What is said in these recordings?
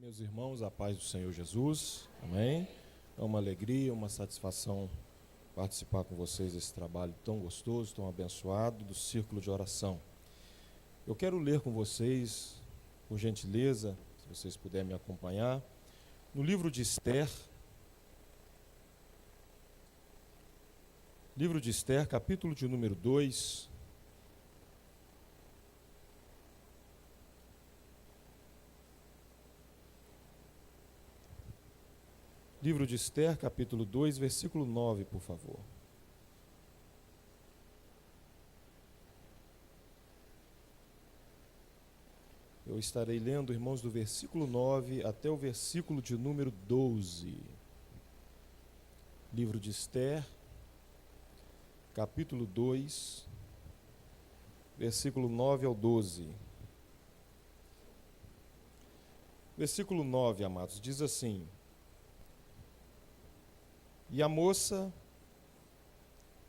Meus irmãos, a paz do Senhor Jesus, amém? É uma alegria, uma satisfação participar com vocês desse trabalho tão gostoso, tão abençoado, do Círculo de Oração. Eu quero ler com vocês, por gentileza, se vocês puderem me acompanhar, no livro de Esther, capítulo de número 2, livro de Esther, capítulo 2, versículo 9, por favor. Eu estarei lendo, irmãos, do versículo 9 até o versículo de número 12. Livro de Esther, capítulo 2, versículo 9 ao 12. Versículo 9, amados, diz assim: E a moça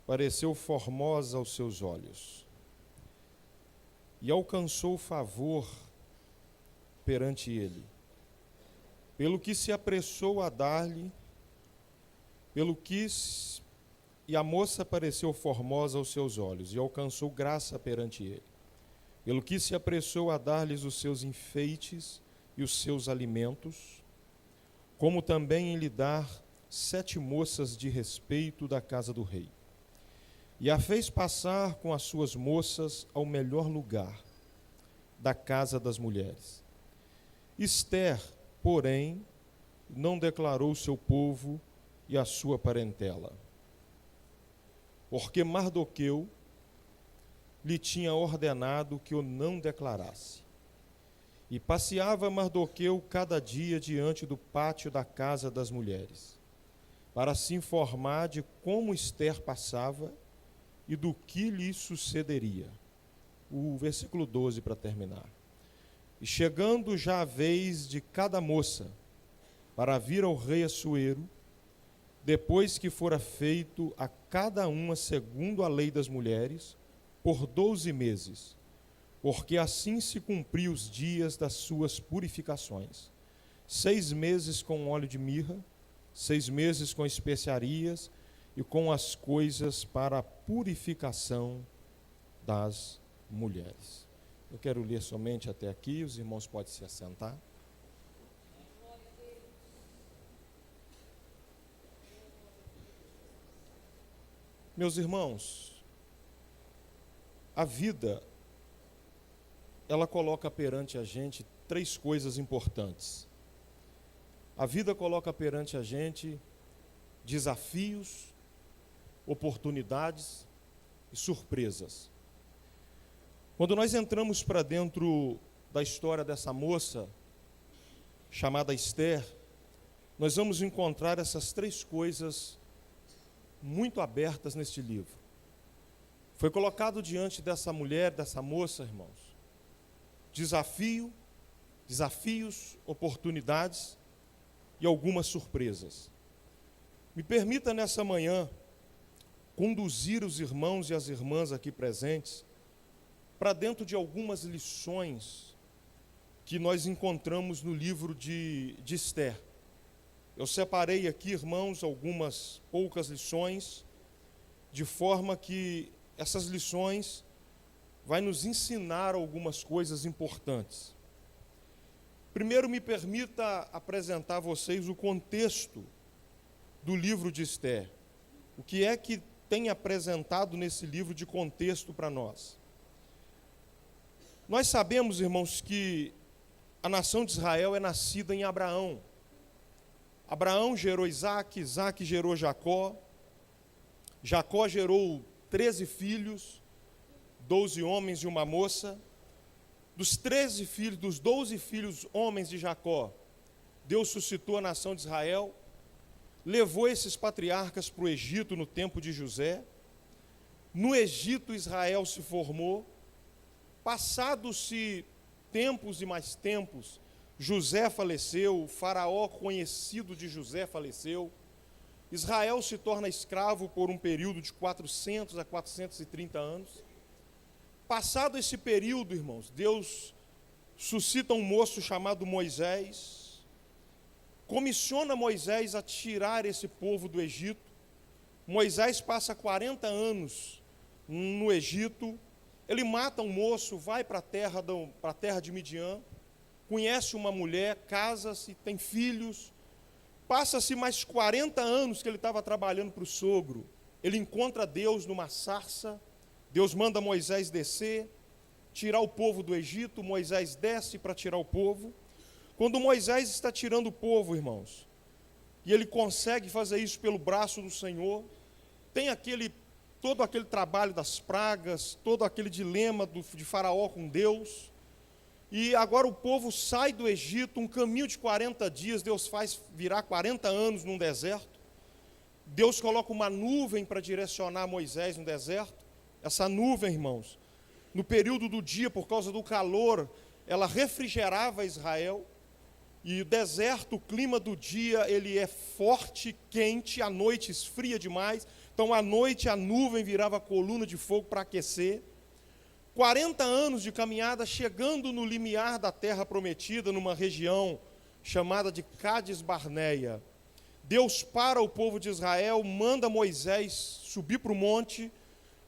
pareceu formosa aos seus olhos, e alcançou favor perante ele, pelo que se apressou a dar-lhe, e a moça pareceu formosa aos seus olhos, e alcançou graça perante ele, pelo que se apressou a dar-lhes os seus enfeites e os seus alimentos, como também em lhe dar 7 moças de respeito da casa do rei. E a fez passar com as suas moças ao melhor lugar da casa das mulheres. Esther, porém, não declarou o seu povo e a sua parentela, porque Mardoqueu lhe tinha ordenado que o não declarasse. E passeava Mardoqueu cada dia diante do pátio da casa das mulheres, para se informar de como Esther passava e do que lhe sucederia. O versículo 12 para terminar. E chegando já a vez de cada moça para vir ao rei Assuero, depois que fora feito a cada uma segundo a lei das mulheres, por 12 meses, porque assim se cumpriu os dias das suas purificações, 6 meses com óleo de mirra, 6 meses com especiarias e com as coisas para a purificação das mulheres. Eu quero ler somente até aqui, os irmãos podem se assentar. Meus irmãos, a vida, ela coloca perante a gente 3 coisas importantes. A vida coloca perante a gente desafios, oportunidades e surpresas. Quando nós entramos para dentro da história dessa moça, chamada Esther, nós vamos encontrar essas 3 coisas muito abertas neste livro. Foi colocado diante dessa mulher, dessa moça, irmãos, desafios, oportunidades e algumas surpresas. Me permita nessa manhã conduzir os irmãos e as irmãs aqui presentes para dentro de algumas lições que nós encontramos no livro de Esther. Eu separei aqui, irmãos, algumas poucas lições, de forma que essas lições vai nos ensinar algumas coisas importantes. Primeiro, me permita apresentar a vocês o contexto do livro de Esther. O que é que tem apresentado nesse livro de contexto para nós? Nós sabemos, irmãos, que a nação de Israel é nascida em Abraão. Abraão gerou Isaac, Isaac gerou Jacó. Jacó gerou 13 filhos, 12 homens e uma moça. Dos 13 filhos, dos 12 filhos homens de Jacó, Deus suscitou a nação de Israel, levou esses patriarcas para o Egito no tempo de José. No Egito, Israel se formou. Passados-se tempos e mais tempos, José faleceu, o faraó conhecido de José faleceu. Israel se torna escravo por um período de 400 a 430 anos. Passado esse período, irmãos, Deus suscita um moço chamado Moisés, comissiona Moisés a tirar esse povo do Egito. Moisés passa 40 anos no Egito, ele mata um moço, vai para a terra de Midian, conhece uma mulher, casa-se, tem filhos. Passa-se mais 40 anos que ele estava trabalhando para o sogro. Ele encontra Deus numa sarça. Deus manda Moisés descer, tirar o povo do Egito. Moisés desce para tirar o povo. Quando Moisés está tirando o povo, irmãos, e ele consegue fazer isso pelo braço do Senhor, tem todo aquele trabalho das pragas, todo aquele dilema de Faraó com Deus. E agora o povo sai do Egito, um caminho de 40 dias, Deus faz virar 40 anos num deserto. Deus coloca uma nuvem para direcionar Moisés no deserto. Essa nuvem, irmãos, no período do dia, por causa do calor, ela refrigerava Israel. E o deserto, o clima do dia, ele é forte, quente, à noite esfria demais. Então, à noite, a nuvem virava coluna de fogo para aquecer. 40 anos de caminhada, chegando no limiar da terra prometida, numa região chamada de Cádiz Barneia. Deus para o povo de Israel, manda Moisés subir para o monte,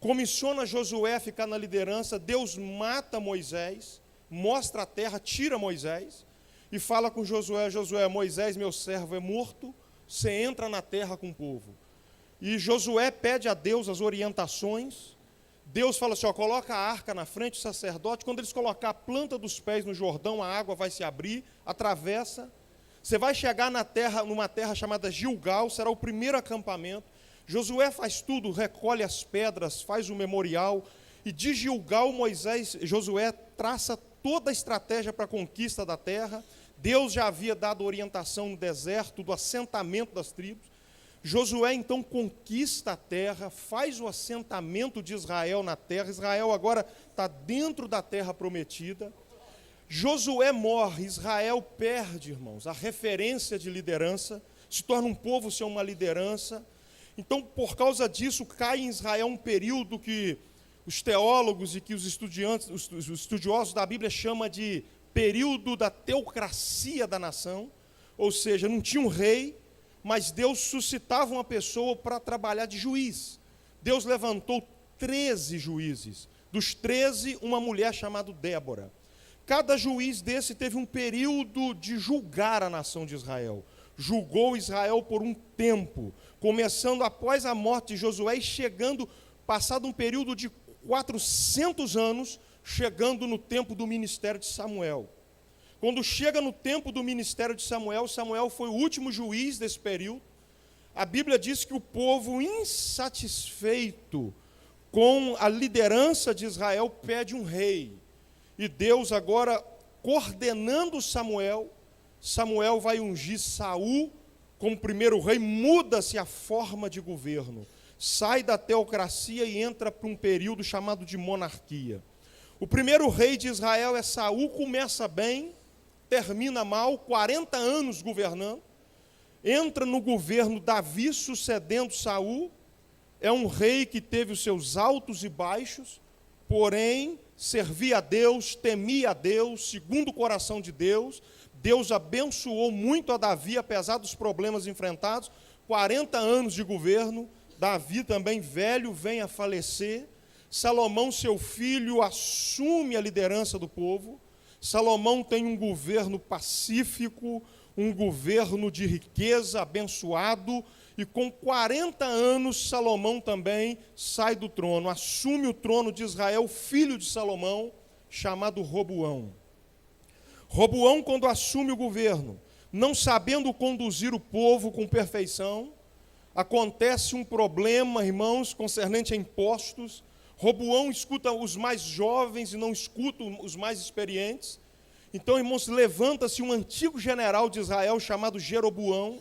comissiona Josué a ficar na liderança. Deus mata Moisés, mostra a terra, tira Moisés e fala com Josué: Josué, Moisés, meu servo, é morto, você entra na terra com o povo. E Josué pede a Deus as orientações. Deus fala assim, coloca a arca na frente, o sacerdote, quando eles colocar a planta dos pés no Jordão, a água vai se abrir, atravessa, você vai chegar numa terra chamada Gilgal, será o primeiro acampamento. Josué faz tudo, recolhe as pedras, faz o memorial, e de Gilgal, Josué traça toda a estratégia para a conquista da terra. Deus já havia dado orientação no deserto, do assentamento das tribos. Josué então conquista a terra, faz o assentamento de Israel na terra. Israel agora está dentro da terra prometida. Josué morre, Israel perde, irmãos, a referência de liderança, se torna um povo sem uma liderança. Então, por causa disso, cai em Israel um período que os teólogos e que os estudiosos da Bíblia chamam de período da teocracia da nação, ou seja, não tinha um rei, mas Deus suscitava uma pessoa para trabalhar de juiz. Deus levantou 13 juízes. Dos 13, uma mulher chamada Débora. Cada juiz desse teve um período de julgar a nação de Israel. Julgou Israel por um tempo, começando após a morte de Josué e chegando, passado um período de 400 anos, chegando no tempo do ministério de Samuel. Quando chega no tempo do ministério de Samuel, Samuel foi o último juiz desse período. A Bíblia diz que o povo, insatisfeito com a liderança de Israel, pede um rei. E Deus agora, coordenando Samuel vai ungir Saul como primeiro rei, muda-se a forma de governo. Sai da teocracia e entra para um período chamado de monarquia. O primeiro rei de Israel é Saul, começa bem, termina mal, 40 anos governando, entra no governo Davi sucedendo Saul. É um rei que teve os seus altos e baixos, porém servia a Deus, temia a Deus, segundo o coração de Deus. Deus abençoou muito a Davi, apesar dos problemas enfrentados. 40 anos de governo, Davi também velho vem a falecer. Salomão, seu filho, assume a liderança do povo. Salomão tem um governo pacífico, um governo de riqueza, abençoado, e com 40 anos Salomão também sai do trono, assume o trono de Israel, filho de Salomão, chamado Roboão. Roboão, quando assume o governo, não sabendo conduzir o povo com perfeição, acontece um problema, irmãos, concernente a impostos. Roboão escuta os mais jovens e não escuta os mais experientes. Então, irmãos, levanta-se um antigo general de Israel chamado Jeroboão,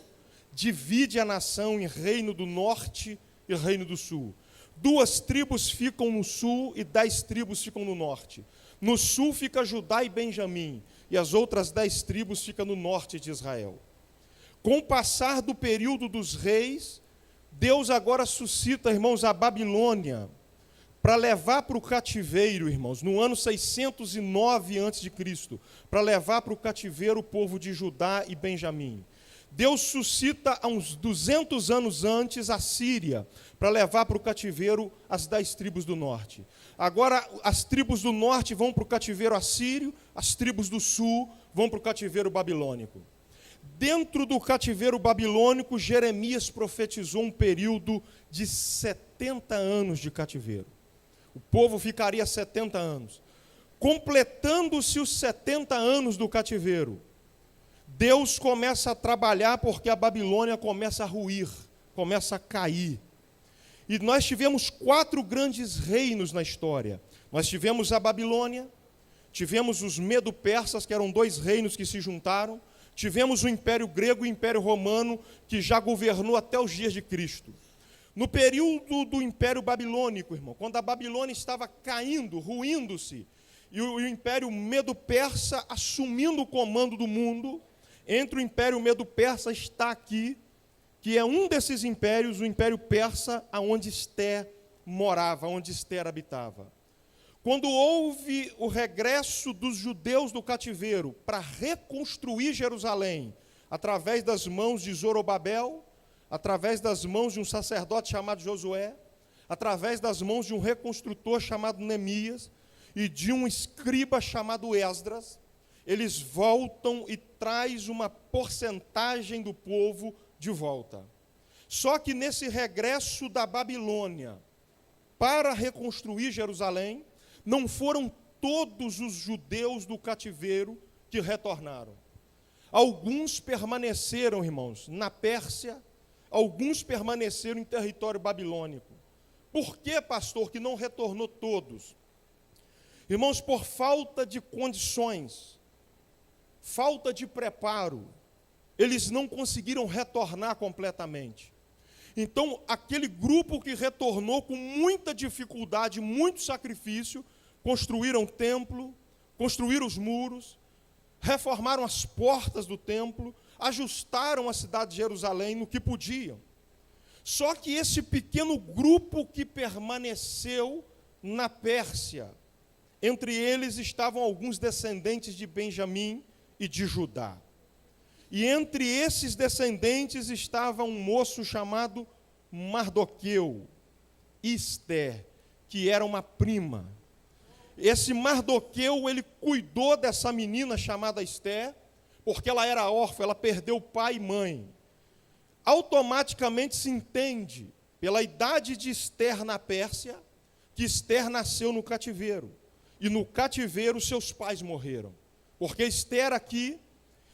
divide a nação em reino do norte e reino do sul. 2 tribos ficam no sul e 10 tribos ficam no norte. No sul fica Judá e Benjamim, e as outras 10 tribos ficam no norte de Israel. Com o passar do período dos reis, Deus agora suscita, irmãos, a Babilônia, para levar para o cativeiro, irmãos, no ano 609 a.C., para levar para o cativeiro o povo de Judá e Benjamim. Deus suscita há uns 200 anos antes a Síria para levar para o cativeiro as 10 tribos do norte. Agora as tribos do norte vão para o cativeiro assírio, as tribos do sul vão para o cativeiro babilônico. Dentro do cativeiro babilônico, Jeremias profetizou um período de 70 anos de cativeiro. O povo ficaria 70 anos. Completando-se os 70 anos do cativeiro, Deus começa a trabalhar porque a Babilônia começa a ruir, começa a cair. E nós tivemos 4 grandes reinos na história. Nós tivemos a Babilônia, tivemos os Medo-Persas, que eram 2 reinos que se juntaram, tivemos o Império Grego e o Império Romano, que já governou até os dias de Cristo. No período do Império Babilônico, irmão, quando a Babilônia estava caindo, ruindo-se, e o Império Medo-Persa assumindo o comando do mundo, entre o Império Medo-Persa está aqui, que é um desses impérios, o Império Persa, onde Ester morava, onde Ester habitava. Quando houve o regresso dos judeus do cativeiro para reconstruir Jerusalém, através das mãos de Zorobabel, através das mãos de um sacerdote chamado Josué, através das mãos de um reconstrutor chamado Neemias, e de um escriba chamado Esdras, eles voltam e traz uma porcentagem do povo de volta. Só que nesse regresso da Babilônia para reconstruir Jerusalém, não foram todos os judeus do cativeiro que retornaram. Alguns permaneceram, irmãos, na Pérsia, alguns permaneceram em território babilônico. Por que, pastor, que não retornou todos? Irmãos, por falta de condições, falta de preparo, eles não conseguiram retornar completamente. Então, aquele grupo que retornou com muita dificuldade, muito sacrifício, construíram o templo, construíram os muros, reformaram as portas do templo, ajustaram a cidade de Jerusalém no que podiam. Só que esse pequeno grupo que permaneceu na Pérsia, entre eles estavam alguns descendentes de Benjamim e de Judá. E entre esses descendentes estava um moço chamado Mardoqueu, Ester, que era uma prima. Esse Mardoqueu, ele cuidou dessa menina chamada Ester, porque ela era órfã, ela perdeu pai e mãe. Automaticamente se entende, pela idade de Ester na Pérsia, que Ester nasceu no cativeiro. E no cativeiro seus pais morreram. Porque Ester aqui,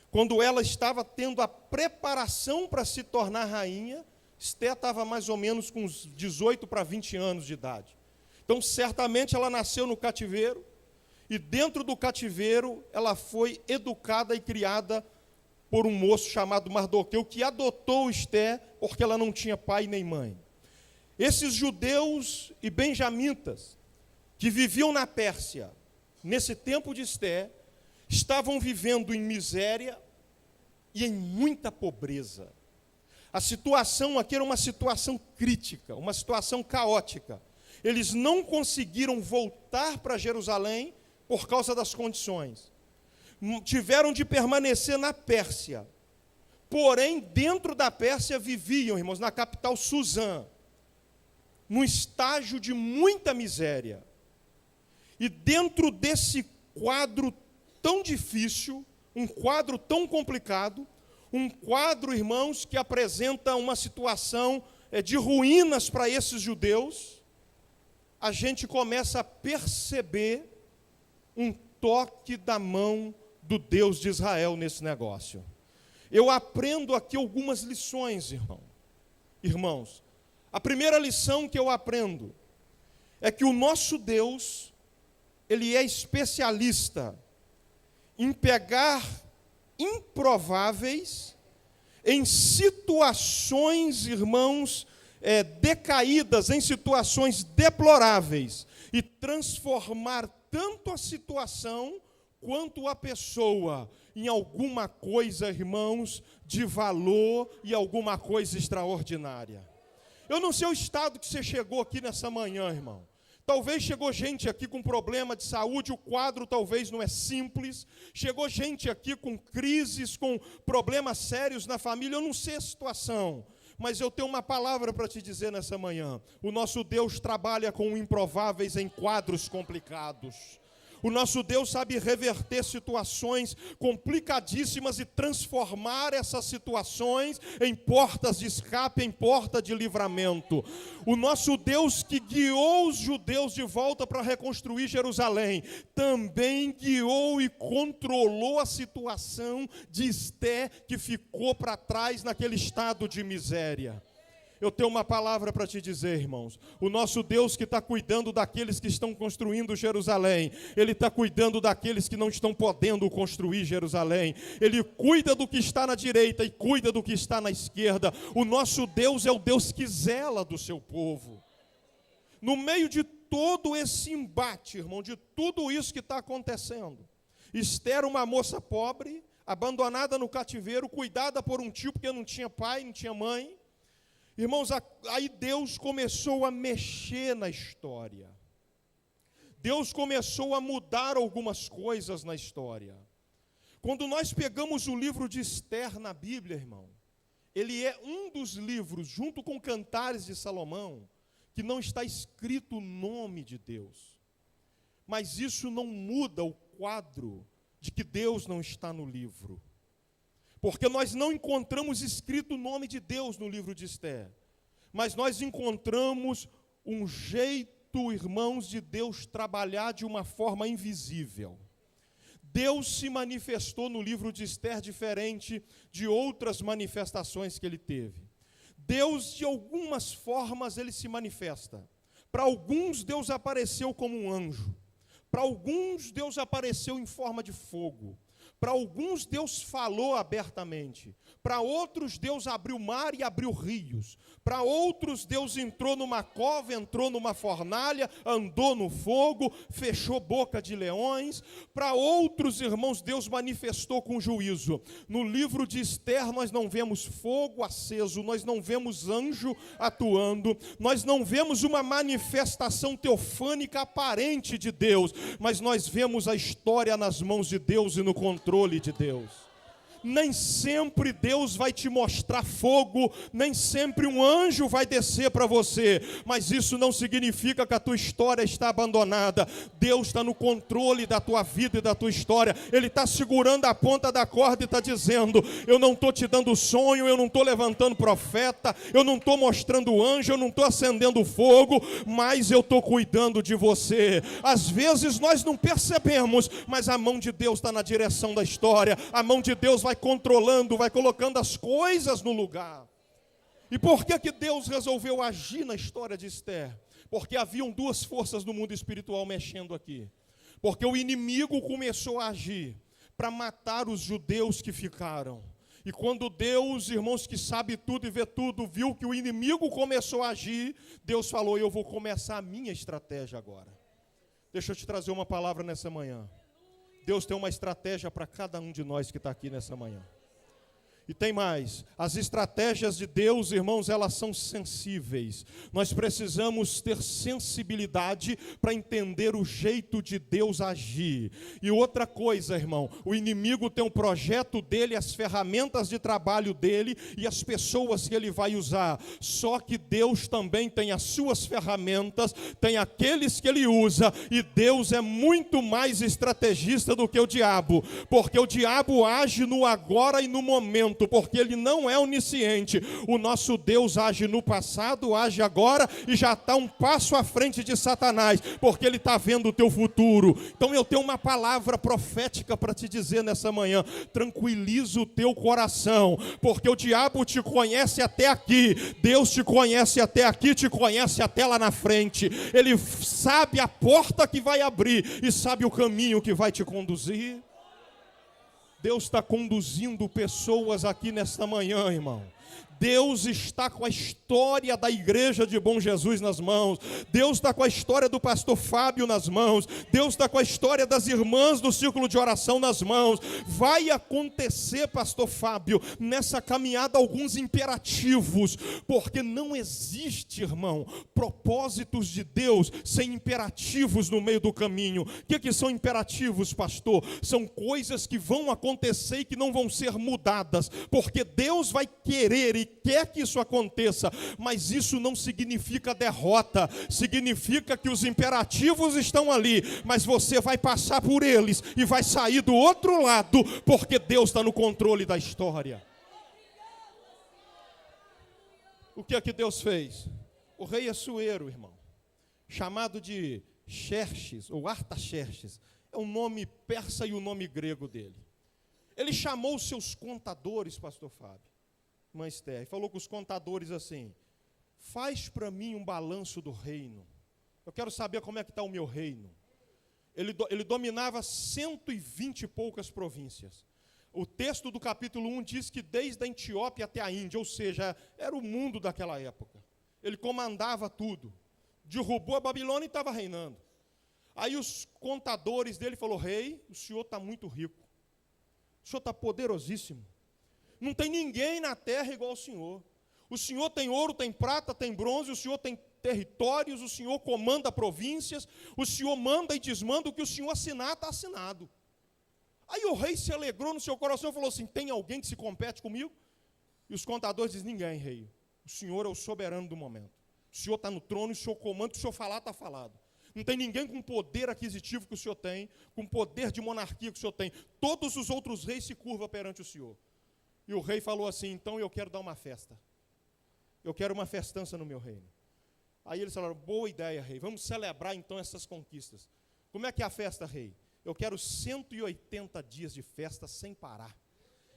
quando ela estava tendo a preparação para se tornar rainha, Ester estava mais ou menos com uns 18 para 20 anos de idade. Então, certamente ela nasceu no cativeiro, e dentro do cativeiro ela foi educada e criada por um moço chamado Mardoqueu, que adotou Ester, porque ela não tinha pai nem mãe. Esses judeus e benjamitas, que viviam na Pérsia, nesse tempo de Ester, estavam vivendo em miséria e em muita pobreza. A situação aqui era uma situação crítica, uma situação caótica. Eles não conseguiram voltar para Jerusalém por causa das condições. Tiveram de permanecer na Pérsia. Porém, dentro da Pérsia viviam, irmãos, na capital Suzã, num estágio de muita miséria. E dentro desse quadro tão difícil, um quadro tão complicado, um quadro, irmãos, que apresenta uma situação de ruínas para esses judeus, a gente começa a perceber um toque da mão do Deus de Israel nesse negócio. Eu aprendo aqui algumas lições, irmãos. A primeira lição que eu aprendo é que o nosso Deus, Ele é especialista em pegar improváveis em situações, irmãos, decaídas, em situações deploráveis, e transformar tanto a situação quanto a pessoa em alguma coisa, irmãos, de valor e alguma coisa extraordinária. Eu não sei o estado que você chegou aqui nessa manhã, irmão. Talvez chegou gente aqui com problema de saúde, o quadro talvez não é simples. Chegou gente aqui com crises, com problemas sérios na família, eu não sei a situação. Mas eu tenho uma palavra para te dizer nessa manhã. O nosso Deus trabalha com improváveis em quadros complicados. O nosso Deus sabe reverter situações complicadíssimas e transformar essas situações em portas de escape, em porta de livramento. O nosso Deus que guiou os judeus de volta para reconstruir Jerusalém, também guiou e controlou a situação de Esté, que ficou para trás naquele estado de miséria. Eu tenho uma palavra para te dizer, irmãos. O nosso Deus que está cuidando daqueles que estão construindo Jerusalém, Ele está cuidando daqueles que não estão podendo construir Jerusalém. Ele cuida do que está na direita e cuida do que está na esquerda. O nosso Deus é o Deus que zela do seu povo. No meio de todo esse embate, irmão, de tudo isso que está acontecendo, Esther, uma moça pobre, abandonada no cativeiro, cuidada por um tio porque não tinha pai, não tinha mãe. Irmãos, aí Deus começou a mexer na história. Deus começou a mudar algumas coisas na história. Quando nós pegamos o livro de Esther na Bíblia, irmão, ele é um dos livros, junto com Cantares de Salomão, que não está escrito o nome de Deus. Mas isso não muda o quadro de que Deus não está no livro. Porque nós não encontramos escrito o nome de Deus no livro de Esther, mas nós encontramos um jeito, irmãos, de Deus trabalhar de uma forma invisível. Deus se manifestou no livro de Esther diferente de outras manifestações que ele teve. Deus, de algumas formas, ele se manifesta. Para alguns, Deus apareceu como um anjo. Para alguns, Deus apareceu em forma de fogo. Para alguns, Deus falou abertamente. Para outros, Deus abriu mar e abriu rios. Para outros, Deus entrou numa cova, entrou numa fornalha, andou no fogo, fechou boca de leões. Para outros, irmãos, Deus manifestou com juízo. No livro de Esther, nós não vemos fogo aceso, nós não vemos anjo atuando, nós não vemos uma manifestação teofânica aparente de Deus, mas nós vemos a história nas mãos de Deus e no controle de Deus. Nem sempre Deus vai te mostrar fogo, nem sempre um anjo vai descer para você, mas isso não significa que a tua história está abandonada. Deus está no controle da tua vida e da tua história. Ele está segurando a ponta da corda e está dizendo: eu não estou te dando sonho, eu não estou levantando profeta, eu não estou mostrando anjo, eu não estou acendendo fogo, mas eu estou cuidando de você. Às vezes nós não percebemos, mas a mão de Deus está na direção da história. A mão de Deus vai controlando, vai colocando as coisas no lugar. E por que Deus resolveu agir na história de Esther? Porque haviam duas forças no mundo espiritual mexendo aqui. Porque o inimigo começou a agir para matar os judeus que ficaram. E quando Deus, irmãos, que sabe tudo e vê tudo, viu que o inimigo começou a agir, Deus falou: eu vou começar a minha estratégia agora. Deixa eu te trazer uma palavra nessa manhã. Deus tem uma estratégia para cada um de nós que está aqui nessa manhã. E tem mais, as estratégias de Deus, irmãos, elas são sensíveis. Nós precisamos ter sensibilidade para entender o jeito de Deus agir. E outra coisa, irmão, o inimigo tem um projeto dele, as ferramentas de trabalho dele e as pessoas que ele vai usar. Só que Deus também tem as suas ferramentas, tem aqueles que ele usa, e Deus é muito mais estrategista do que o diabo, porque o diabo age no agora e no momento, porque ele não é onisciente. O nosso Deus age no passado, age agora e já está um passo à frente de Satanás, porque ele está vendo o teu futuro. Então eu tenho uma palavra profética para te dizer nessa manhã: tranquiliza o teu coração, porque o diabo te conhece até aqui, Deus te conhece até aqui, te conhece até lá na frente. Ele sabe a porta que vai abrir e sabe o caminho que vai te conduzir. Deus está conduzindo pessoas aqui nesta manhã, irmão. Deus está com a história da igreja de Bom Jesus nas mãos. Deus está com a história do pastor Fábio nas mãos. Deus está com a história das irmãs do círculo de oração nas mãos. Vai acontecer, pastor Fábio, nessa caminhada alguns imperativos, porque não existe, irmão, propósitos de Deus sem imperativos no meio do caminho. O que são imperativos, pastor? São coisas que vão acontecer e que não vão ser mudadas, porque Deus vai querer e quer que isso aconteça, mas isso não significa derrota, significa que os imperativos estão ali, mas você vai passar por eles e vai sair do outro lado, porque Deus está no controle da história. O que é que Deus fez? O rei Assuero, irmão, chamado de Xerxes, ou Artaxerxes, é o nome persa e o nome grego dele. Ele chamou os seus contadores, pastor Fábio, irmã Esther, e falou com os contadores assim: faz para mim um balanço do reino. Eu quero saber como é que está o meu reino. Ele dominava 120 e poucas províncias. O texto do capítulo 1 diz que desde a Etiópia até a Índia, ou seja, era o mundo daquela época. Ele comandava tudo. Derrubou a Babilônia e estava reinando. Aí os contadores dele falaram: rei, o senhor está muito rico. O senhor está poderosíssimo. Não tem ninguém na terra igual ao senhor. O senhor tem ouro, tem prata, tem bronze, o senhor tem territórios, o senhor comanda províncias, o senhor manda e desmanda, o que o senhor assinar, está assinado. Aí o rei se alegrou no seu coração e falou assim: tem alguém que se compete comigo? E os contadores dizem: ninguém, rei. O senhor é o soberano do momento. O senhor está no trono, o senhor comanda, o que o senhor falar, está falado. Não tem ninguém com o poder aquisitivo que o senhor tem, com o poder de monarquia que o senhor tem. Todos os outros reis se curvam perante o senhor. E o rei falou assim: então eu quero dar uma festa. Eu quero uma festança no meu reino. Aí eles falaram: boa ideia, rei. Vamos celebrar então essas conquistas. Como é que é a festa, rei? Eu quero 180 dias de festa sem parar.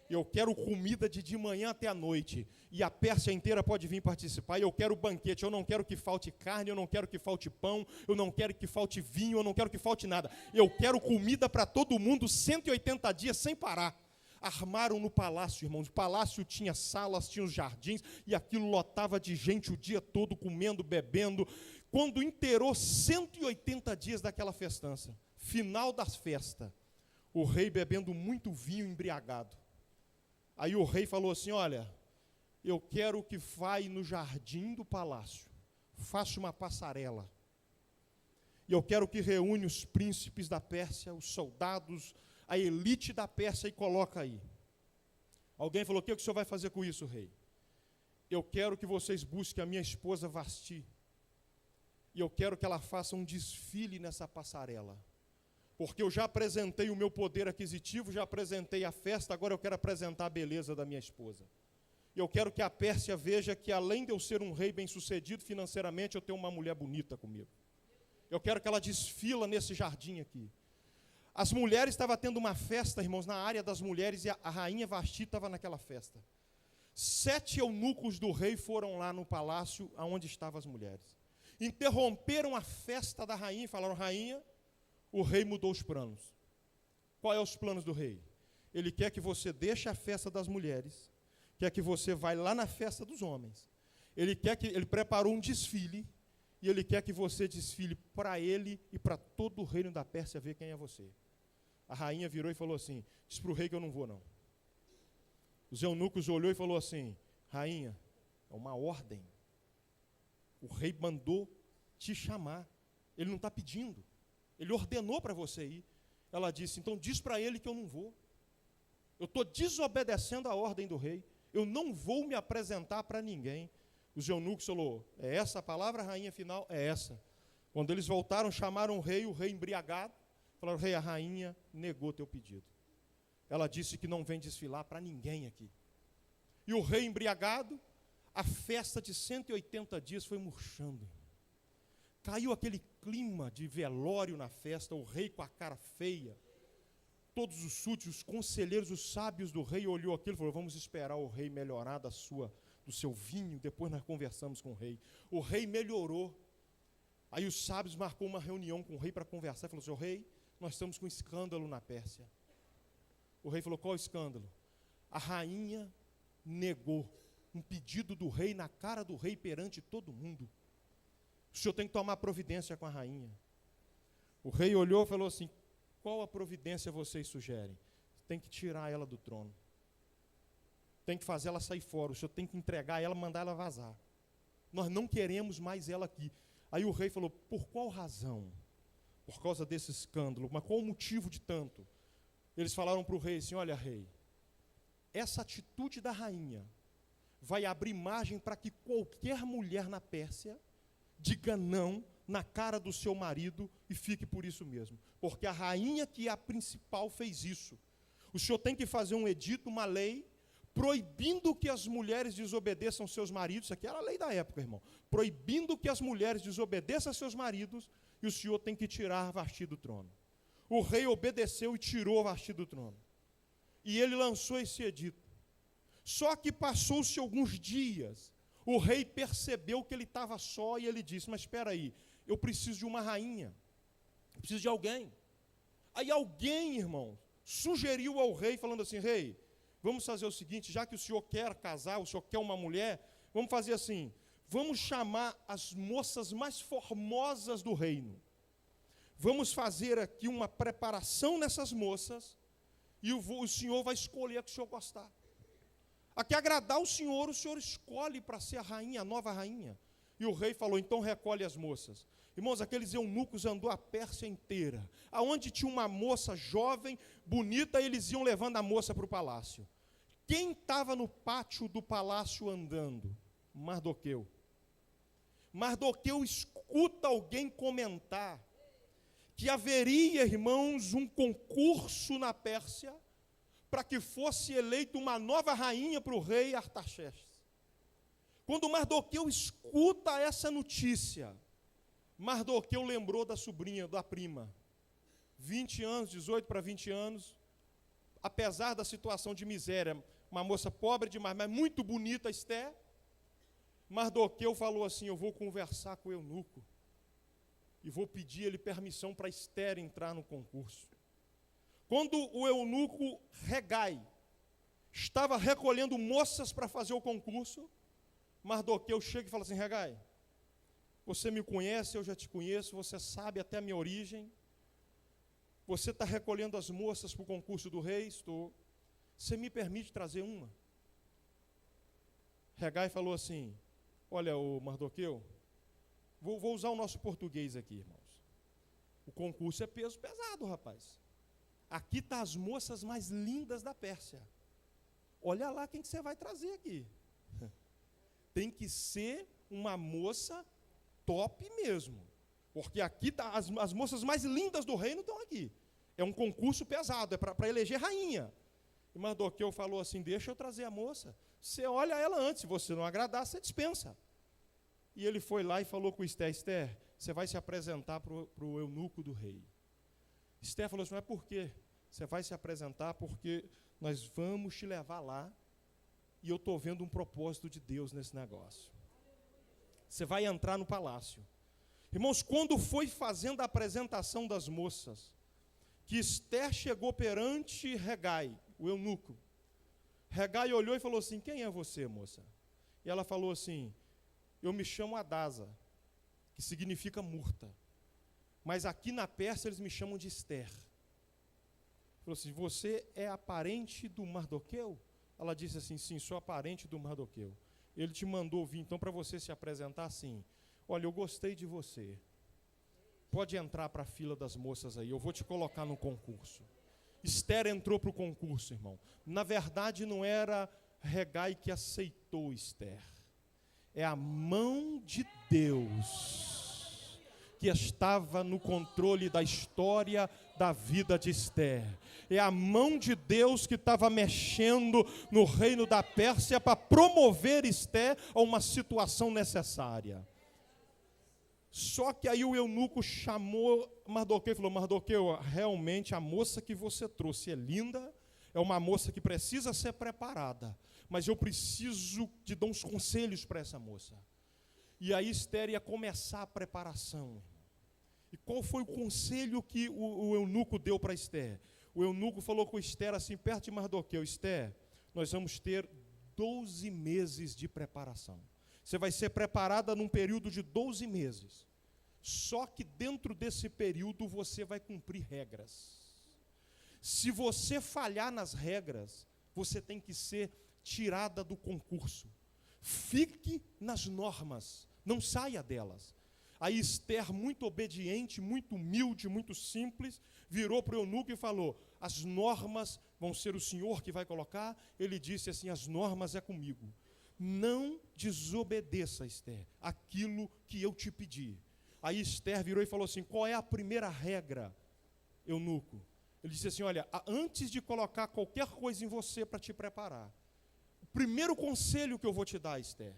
Eu quero comida de manhã até a noite. E a Pérsia inteira pode vir participar. E eu quero banquete. Eu não quero que falte carne, eu não quero que falte pão, eu não quero que falte vinho, eu não quero que falte nada. Eu quero comida para todo mundo 180 dias sem parar. Armaram no palácio, irmãos. O palácio tinha salas, tinha os jardins, e aquilo lotava de gente o dia todo, comendo, bebendo. Quando inteirou 180 dias daquela festança, final da festa, o rei bebendo muito vinho, embriagado. Aí o rei falou assim: olha, eu quero que vá no jardim do palácio, faça uma passarela, e eu quero que reúne os príncipes da Pérsia, os soldados, a elite da Pérsia, e coloca aí. Alguém falou: o que o senhor vai fazer com isso, rei? Eu quero que vocês busquem a minha esposa Vasti, e eu quero que ela faça um desfile nessa passarela, porque eu já apresentei o meu poder aquisitivo, já apresentei a festa, agora eu quero apresentar a beleza da minha esposa. Eu quero que a Pérsia veja que, além de eu ser um rei bem-sucedido financeiramente, eu tenho uma mulher bonita comigo. Eu quero que ela desfila nesse jardim aqui. As mulheres estavam tendo uma festa, irmãos, na área das mulheres, e a rainha Vasti estava naquela festa. 7 eunucos do rei foram lá no palácio onde estavam as mulheres. Interromperam a festa da rainha e falaram: rainha, o rei mudou os planos. Qual é os planos do rei? Ele quer que você deixe a festa das mulheres, quer que você vá lá na festa dos homens. Ele preparou um desfile, e ele quer que você desfile para ele e para todo o reino da Pérsia ver quem é você. A rainha virou e falou assim: diz para o rei que eu não vou não. Os eunucos olhou e falou assim: rainha, é uma ordem. O rei mandou te chamar. Ele não está pedindo. Ele ordenou para você ir. Ela disse: então diz para ele que eu não vou. Eu estou desobedecendo a ordem do rei. Eu não vou me apresentar para ninguém. Os eunucos falaram: é essa a palavra, rainha, final? É essa. Quando eles voltaram, chamaram o rei embriagado. Falaram: rei, a rainha negou teu pedido. Ela disse que não vem desfilar para ninguém aqui. E o rei embriagado, a festa de 180 dias foi murchando. Caiu aquele clima de velório na festa, o rei com a cara feia. Todos os súditos, os conselheiros, os sábios do rei olhou aquilo e falou: vamos esperar o rei melhorar do seu vinho, depois nós conversamos com o rei. O rei melhorou. Aí os sábios marcou uma reunião com o rei para conversar e falou assim: rei, nós estamos com um escândalo na Pérsia. O rei falou: qual o escândalo? A rainha negou um pedido do rei na cara do rei perante todo mundo. O senhor tem que tomar providência com a rainha. O rei olhou e falou assim: qual a providência vocês sugerem? Tem que tirar ela do trono. Tem que fazer ela sair fora. O senhor tem que entregar ela, mandar ela vazar. Nós não queremos mais ela aqui. Aí o rei falou: por qual razão? Por causa desse escândalo. Mas qual o motivo de tanto? Eles falaram para o rei assim: olha, rei, essa atitude da rainha vai abrir margem para que qualquer mulher na Pérsia diga não na cara do seu marido e fique por isso mesmo. Porque a rainha, que é a principal, fez isso. O senhor tem que fazer um edito, uma lei, proibindo que as mulheres desobedeçam seus maridos. Isso aqui era a lei da época, irmão. Proibindo que as mulheres desobedeçam seus maridos, e o senhor tem que tirar Vasti do trono. O rei obedeceu e tirou Vasti do trono. E ele lançou esse edito. Só que passou-se alguns dias, o rei percebeu que ele estava só e ele disse: mas espera aí, eu preciso de uma rainha, eu preciso de alguém. Aí alguém, irmão, sugeriu ao rei, falando assim: rei, vamos fazer o seguinte, já que o senhor quer casar, o senhor quer uma mulher, vamos fazer assim, vamos chamar as moças mais formosas do reino. Vamos fazer aqui uma preparação nessas moças, e o senhor vai escolher a que o senhor gostar. A que agradar o senhor escolhe para ser a rainha, a nova rainha. E o rei falou: então recolhe as moças. Irmãos, aqueles eunucos andou a Pérsia inteira. Aonde tinha uma moça jovem, bonita, eles iam levando a moça para o palácio. Quem estava no pátio do palácio andando? Mardoqueu. Mardoqueu escuta alguém comentar que haveria, irmãos, um concurso na Pérsia para que fosse eleita uma nova rainha para o rei Artaxerxes. Quando Mardoqueu escuta essa notícia, Mardoqueu lembrou da sobrinha, da prima. 20 anos, 18 para 20 anos, apesar da situação de miséria, uma moça pobre demais, mas muito bonita, Esther. Mardoqueu falou assim: eu vou conversar com o eunuco e vou pedir ele permissão para Esther entrar no concurso. Quando o eunuco Hegai estava recolhendo moças para fazer o concurso, Mardoqueu chega e fala assim: Hegai, você me conhece, eu já te conheço, você sabe até a minha origem, você está recolhendo as moças para o concurso do rei? Estou. Você me permite trazer uma? Hegai falou assim: olha, o Mardoqueu, vou usar o nosso português aqui, irmãos. O concurso é peso pesado, rapaz. Aqui estão as moças mais lindas da Pérsia. Olha lá quem que você vai trazer aqui. Tem que ser uma moça top mesmo. Porque aqui tá, as moças mais lindas do reino estão aqui. É um concurso pesado, é para eleger rainha. E Mardoqueu falou assim: deixa eu trazer a moça. Você olha ela antes, se você não agradar, você dispensa. E ele foi lá e falou com Esther: Esther, você vai se apresentar para o eunuco do rei. Esther falou assim: mas por quê? Você vai se apresentar porque nós vamos te levar lá e eu estou vendo um propósito de Deus nesse negócio. Você vai entrar no palácio. Irmãos, quando foi fazendo a apresentação das moças, que Esther chegou perante Hegai, o eunuco. Hegai olhou e falou assim: quem é você, moça? E ela falou assim: eu me chamo Adasa, que significa murta. Mas aqui na Pérsia eles me chamam de Esther. Falou assim: você é a parente do Mardoqueu? Ela disse assim: sim, sou a parente do Mardoqueu. Ele te mandou vir então para você se apresentar assim: olha, eu gostei de você. Pode entrar para a fila das moças aí, eu vou te colocar no concurso. Esther entrou para o concurso, irmão. Na verdade não era Hegai que aceitou Esther. É a mão de Deus que estava no controle da história da vida de Esther. É a mão de Deus que estava mexendo no reino da Pérsia para promover Esther a uma situação necessária. Só que aí o eunuco chamou Mardoqueu e falou: Mardoqueu, realmente a moça que você trouxe é linda, é uma moça que precisa ser preparada, mas eu preciso te dar uns conselhos para essa moça. E aí Esther ia começar a preparação. E qual foi o conselho que o eunuco deu para Esther? O eunuco falou com Esther assim, perto de Mardoqueu: Esther, nós vamos ter 12 meses de preparação. Você vai ser preparada num período de 12 meses. Só que dentro desse período você vai cumprir regras. Se você falhar nas regras, você tem que ser tirada do concurso. Fique nas normas, não saia delas. Aí Esther, muito obediente, muito humilde, muito simples, virou para o eunuco e falou: as normas vão ser o senhor que vai colocar? Ele disse assim: as normas é comigo. Não desobedeça, Esther, aquilo que eu te pedi. Aí Esther virou e falou assim: qual é a primeira regra, eunuco? Ele disse assim: olha, antes de colocar qualquer coisa em você para te preparar, o primeiro conselho que eu vou te dar, Esther,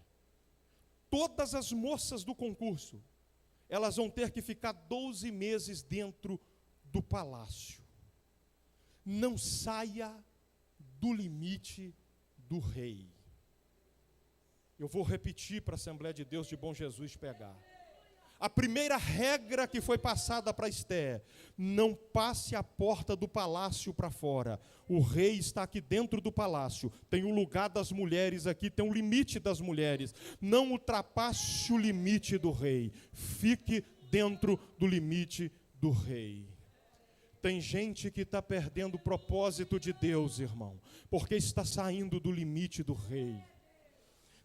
todas as moças do concurso, elas vão ter que ficar 12 meses dentro do palácio. Não saia do limite do rei. Eu vou repetir para a Assembleia de Deus de Bom Jesus pegar. A primeira regra que foi passada para Esther: não passe a porta do palácio para fora. O rei está aqui dentro do palácio. Tem o lugar das mulheres aqui, tem um limite das mulheres. Não ultrapasse o limite do rei. Fique dentro do limite do rei. Tem gente que está perdendo o propósito de Deus, irmão, porque está saindo do limite do rei.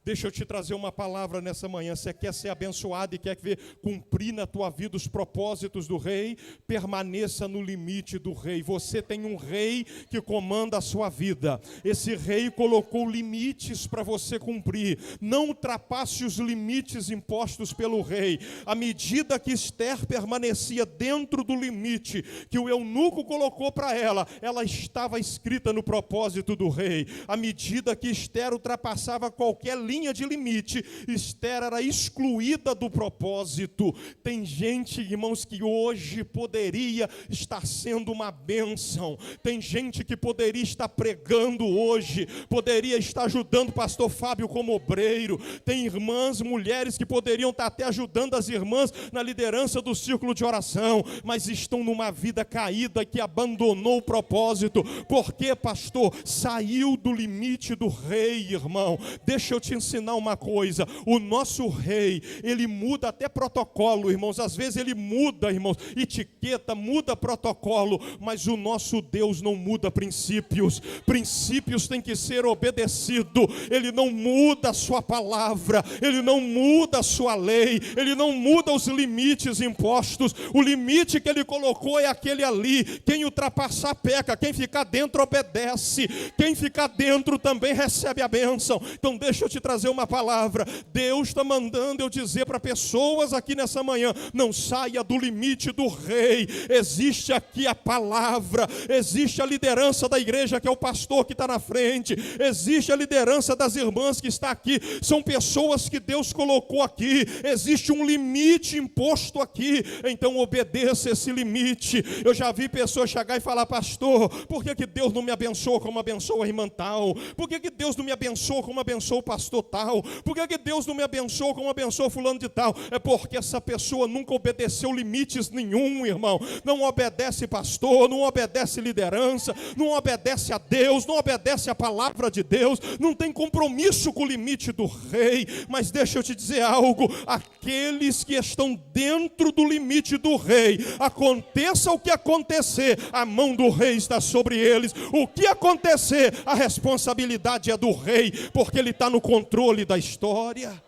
Deixa eu te trazer uma palavra nessa manhã. Você quer ser abençoado e quer ver cumprir na tua vida os propósitos do rei? Permaneça no limite do rei. Você tem um rei que comanda a sua vida. Esse rei colocou limites para você cumprir. Não ultrapasse os limites impostos pelo rei. À medida que Esther permanecia dentro do limite que o eunuco colocou para ela, ela estava escrita no propósito do rei. À medida que Esther ultrapassava qualquer linha de limite, Esther era excluída do propósito. Tem gente, irmãos, que hoje poderia estar sendo uma bênção. Tem gente que poderia estar pregando hoje, poderia estar ajudando o pastor Fábio como obreiro. Tem irmãs, mulheres que poderiam estar até ajudando as irmãs na liderança do círculo de oração, mas estão numa vida caída que abandonou o propósito. Por quê, pastor? Saiu do limite do rei, irmão. Deixa eu te ensinar uma coisa: o nosso rei, ele muda até protocolo, irmãos. Às vezes ele muda, irmãos, etiqueta, muda protocolo, mas o nosso Deus não muda princípios. Princípios têm que ser obedecidos. Ele não muda a sua palavra, ele não muda a sua lei, ele não muda os limites impostos. O limite que ele colocou é aquele ali. Quem ultrapassar peca, quem ficar dentro obedece, quem ficar dentro também recebe a bênção. Então deixa eu te trazer uma palavra. Deus está mandando eu dizer para pessoas aqui nessa manhã: não saia do limite do rei. Existe aqui a palavra, existe a liderança da igreja, que é o pastor que está na frente, existe a liderança das irmãs que está aqui, são pessoas que Deus colocou aqui, existe um limite imposto aqui, então obedeça esse limite. Eu já vi pessoas chegar e falar: pastor, por que Deus não me abençoa como abençoa a irmã tal? Por que Deus não me abençoa como abençoa o pastor tal? Por que Deus não me abençoa como abençoa fulano de tal? É porque essa pessoa nunca obedeceu limites nenhum, irmão. Não obedece pastor, não obedece liderança, não obedece a Deus, não obedece a palavra de Deus, não tem compromisso com o limite do rei. Mas deixa eu te dizer algo: aqueles que estão dentro do limite do rei, aconteça o que acontecer, a mão do rei está sobre eles. O que acontecer, a responsabilidade é do rei, porque ele está no controle da história.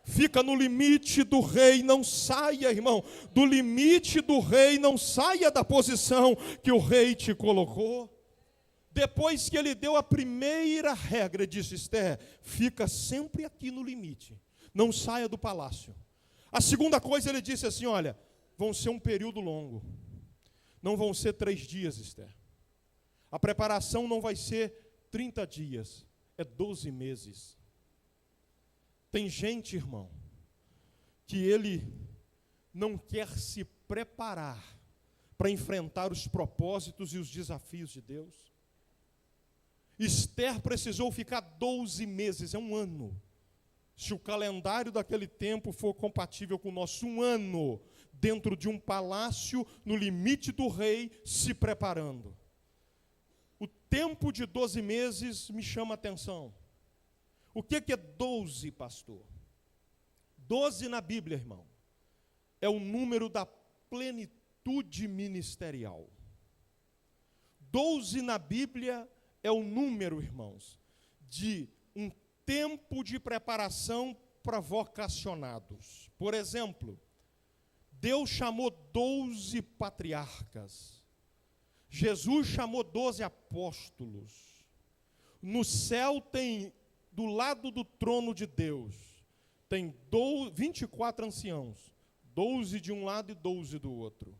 Fica no limite do rei, não saia, irmão, do limite do rei, não saia da posição que o rei te colocou. Depois que ele deu a primeira regra, disse: Esther, fica sempre aqui no limite, não saia do palácio. A segunda coisa, ele disse assim: olha, vão ser um período longo, não vão ser 3 dias, Esther. A preparação não vai ser 30 dias, é 12 meses. Tem gente, irmão, que ele não quer se preparar para enfrentar os propósitos e os desafios de Deus. Esther precisou ficar 12 meses, é um ano. Se o calendário daquele tempo for compatível com o nosso, 1 ano dentro de um palácio, no limite do rei, se preparando. O tempo de 12 meses me chama a atenção. O que é 12, pastor? 12 na Bíblia, irmão, é o número da plenitude ministerial. 12 na Bíblia é o número, irmãos, de um tempo de preparação para vocacionados. Por exemplo, Deus chamou 12 patriarcas. Jesus chamou 12 apóstolos. No céu tem, do lado do trono de Deus, tem 24 anciãos. 12 de um lado e 12 do outro.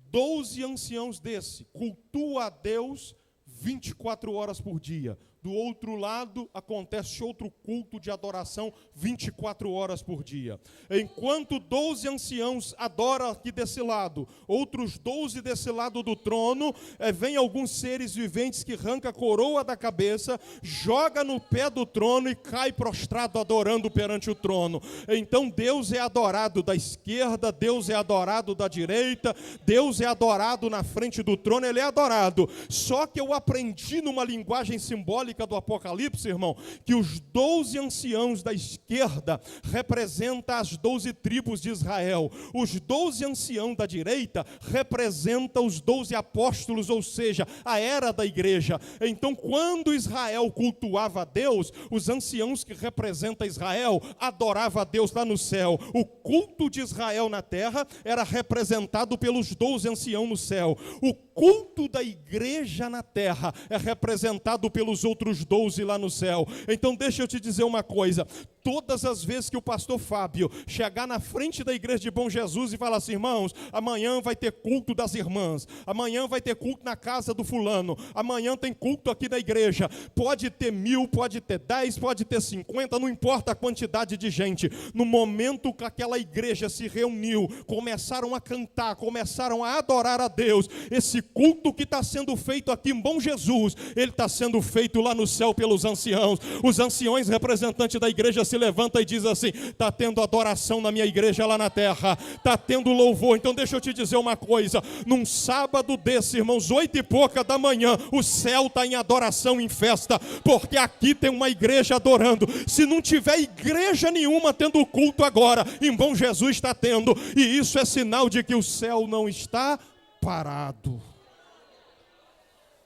12 anciãos desse cultuam a Deus 24 horas por dia. Do outro lado, acontece outro culto de adoração 24 horas por dia. Enquanto 12 anciãos adoram aqui desse lado, outros 12 desse lado do trono, vem alguns seres viventes que arranca a coroa da cabeça, joga no pé do trono e cai prostrado adorando perante o trono. Então Deus é adorado da esquerda, Deus é adorado da direita, Deus é adorado na frente do trono, Ele é adorado. Só que eu aprendi numa linguagem simbólica do Apocalipse, irmão, que os 12 anciãos da esquerda representam as 12 tribos de Israel. Os 12 anciãos da direita representam os 12 apóstolos, ou seja, a era da igreja. Então, quando Israel cultuava a Deus, os anciãos que representam Israel adoravam a Deus lá no céu. O culto de Israel na terra era representado pelos 12 anciãos no céu. O culto da igreja na terra é representado pelos outros 12 lá no céu. Então deixa eu te dizer uma coisa, todas as vezes que o pastor Fábio chegar na frente da igreja de Bom Jesus e falar assim: irmãos, amanhã vai ter culto das irmãs, amanhã vai ter culto na casa do fulano, amanhã tem culto aqui na igreja, pode ter 1000, pode ter 10, pode ter 50, não importa a quantidade de gente. No momento que aquela igreja se reuniu, começaram a cantar, começaram a adorar a Deus, esse culto que está sendo feito aqui em Bom Jesus, ele está sendo feito lá no céu pelos anciãos. Os anciões representantes da igreja se levantam e dizem assim: está tendo adoração na minha igreja lá na terra, está tendo louvor. Então deixa eu te dizer uma coisa, num sábado desse, irmãos, 8 e pouca da manhã, o céu está em adoração, em festa, porque aqui tem uma igreja adorando. Se não tiver igreja nenhuma tendo culto agora, em Bom Jesus está tendo, e isso é sinal de que o céu não está parado.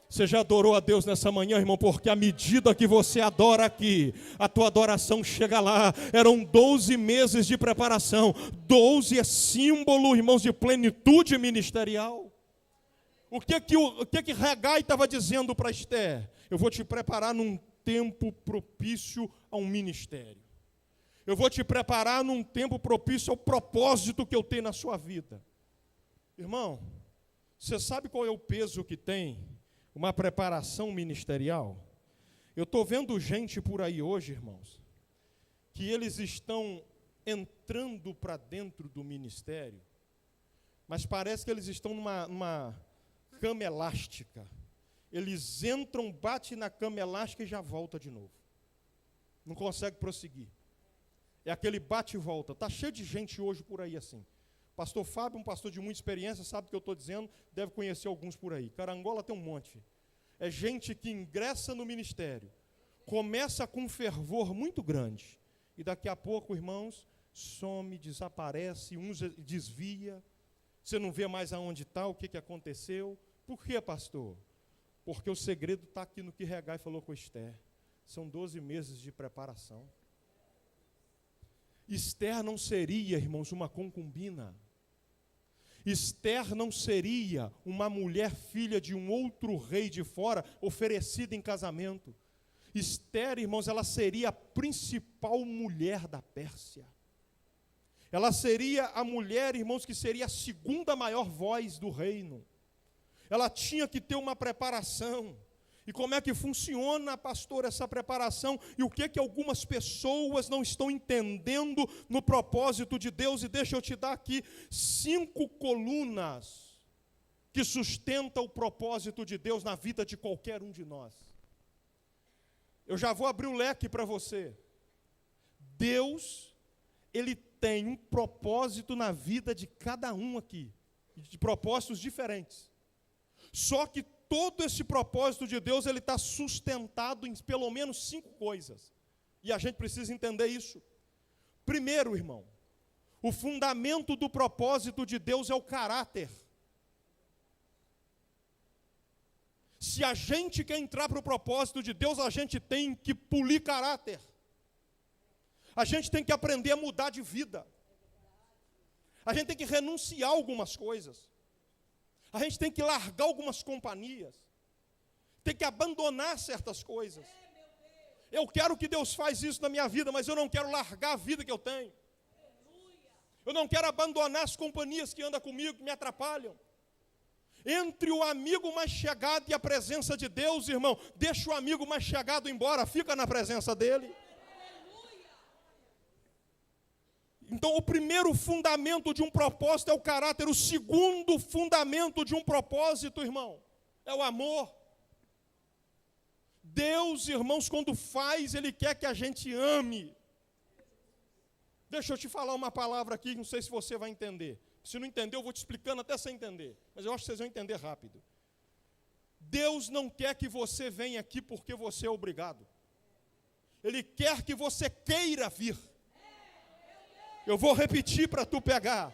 Você já adorou a Deus nessa manhã, irmão? Porque à medida que você adora aqui, a tua adoração chega lá. Eram 12 meses de preparação. 12 é símbolo, irmãos, de plenitude ministerial. O que que Hagai estava dizendo para Esther? Eu vou te preparar num tempo propício a um ministério. Eu vou te preparar num tempo propício ao propósito que eu tenho na sua vida. Irmão, você sabe qual é o peso que tem uma preparação ministerial? Eu estou vendo gente por aí hoje, irmãos, que eles estão entrando para dentro do ministério, mas parece que eles estão numa cama elástica. Eles entram, batem na cama elástica e já volta de novo. Não consegue prosseguir. É aquele bate e volta. Está cheio de gente hoje por aí assim. Pastor Fábio, um pastor de muita experiência, sabe o que eu estou dizendo, deve conhecer alguns por aí. Carangola tem um monte. É gente que ingressa no ministério, começa com um fervor muito grande, e daqui a pouco, irmãos, some, desaparece, uns desvia, você não vê mais aonde está, o que aconteceu. Por quê, pastor? Porque o segredo está aqui no que Hagai falou com Esther. São 12 meses de preparação. Esther não seria, irmãos, uma concubina. Esther não seria uma mulher filha de um outro rei de fora, oferecida em casamento. Esther, irmãos, ela seria a principal mulher da Pérsia. Ela seria a mulher, irmãos, que seria a segunda maior voz do reino. Ela tinha que ter uma preparação. E como é que funciona, pastor, essa preparação? E o que algumas pessoas não estão entendendo no propósito de Deus? E deixa eu te dar aqui 5 colunas que sustentam o propósito de Deus na vida de qualquer um de nós. Eu já vou abrir o leque para você. Deus, Ele tem um propósito na vida de cada um aqui, de propósitos diferentes. Só que todo esse propósito de Deus, ele está sustentado em pelo menos 5 coisas. E a gente precisa entender isso. Primeiro, irmão, o fundamento do propósito de Deus é o caráter. Se a gente quer entrar para o propósito de Deus, a gente tem que polir caráter. A gente tem que aprender a mudar de vida. A gente tem que renunciar a algumas coisas. A gente tem que largar algumas companhias. Tem que abandonar certas coisas. Eu quero que Deus faça isso na minha vida, mas eu não quero largar a vida que eu tenho. Eu não quero abandonar as companhias que andam comigo, que me atrapalham. Entre o amigo mais chegado e a presença de Deus, irmão, deixa o amigo mais chegado embora, fica na presença dele. Então, o primeiro fundamento de um propósito é o caráter. O segundo fundamento de um propósito, irmão, é o amor. Deus, irmãos, quando faz, Ele quer que a gente ame. Deixa eu te falar uma palavra aqui, não sei se você vai entender. Se não entender, eu vou te explicando até sem entender. Mas eu acho que vocês vão entender rápido. Deus não quer que você venha aqui porque você é obrigado. Ele quer que você queira vir. Eu vou repetir para tu pegar.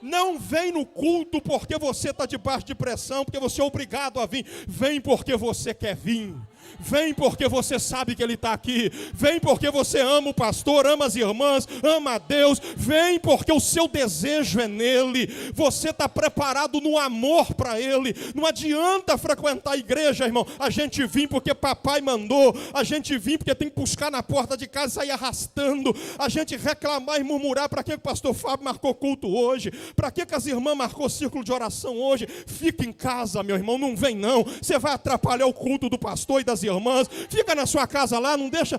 Não vem no culto porque você está debaixo de pressão, porque você é obrigado a vir. Vem porque você quer vir. Vem porque você sabe que Ele está aqui. Vem porque você ama o pastor, ama as irmãs, ama a Deus. Vem porque o seu desejo é nele. Você está preparado no amor para Ele. Não adianta frequentar a igreja, irmão. A gente vem porque papai mandou. A gente vem porque tem que buscar na porta de casa e sair arrastando. A gente reclamar e murmurar. Para que o pastor Fábio marcou culto hoje? Para que as irmãs marcou círculo de oração hoje? Fica em casa, meu irmão. Não vem não. Você vai atrapalhar o culto do pastor e das irmãs, fica na sua casa lá, não deixa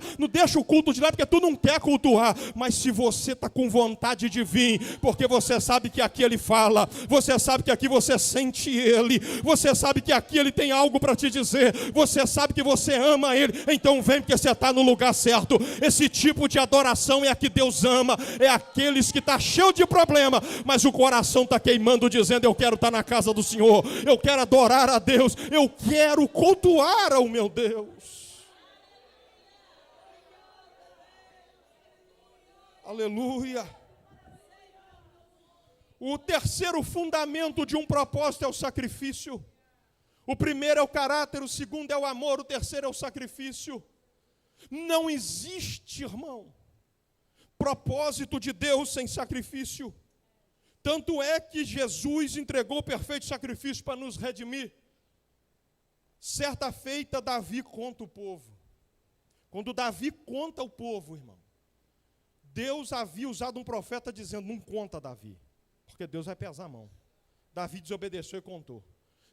o culto de lá, porque tu não quer cultuar, mas se você está com vontade de vir, porque você sabe que aqui Ele fala, você sabe que aqui você sente Ele, você sabe que aqui Ele tem algo para te dizer, você sabe que você ama Ele, então vem porque você está no lugar certo. Esse tipo de adoração é a que Deus ama, é aqueles que estão cheios de problema, mas o coração está queimando, dizendo: eu quero estar na casa do Senhor, eu quero adorar a Deus, eu quero cultuar ao meu Deus. Aleluia. O terceiro fundamento de um propósito é o sacrifício. O primeiro é o caráter, o segundo é o amor, o terceiro é o sacrifício. Não existe, irmão, propósito de Deus sem sacrifício. Tanto é que Jesus entregou o perfeito sacrifício para nos redimir. Certa feita, Davi conta o povo. Quando Davi conta o povo, irmão, Deus havia usado um profeta dizendo: não conta, Davi, porque Deus vai pesar a mão. Davi desobedeceu e contou.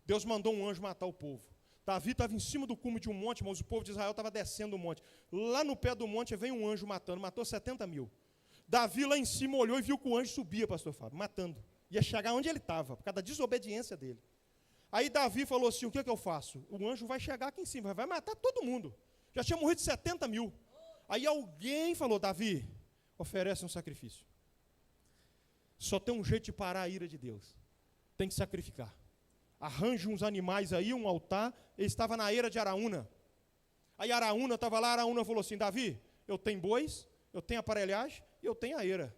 Deus mandou um anjo matar o povo. Davi estava em cima do cume de um monte, mas o povo de Israel estava descendo o monte. Lá no pé do monte vem um anjo matando, matou 70 mil. Davi lá em cima olhou e viu que o anjo subia, pastor Fábio, matando. Ia chegar onde ele estava, por causa da desobediência dele. Aí Davi falou assim: o que eu faço? O anjo vai chegar aqui em cima, vai matar todo mundo. Já tinha morrido 70 mil. Aí alguém falou: Davi, oferece um sacrifício. Só tem um jeito de parar a ira de Deus. Tem que sacrificar. Arranje uns animais aí, um altar. Ele estava na eira de Araúna. Aí Araúna estava lá, Araúna falou assim: Davi, eu tenho bois, eu tenho aparelhagem e eu tenho a eira.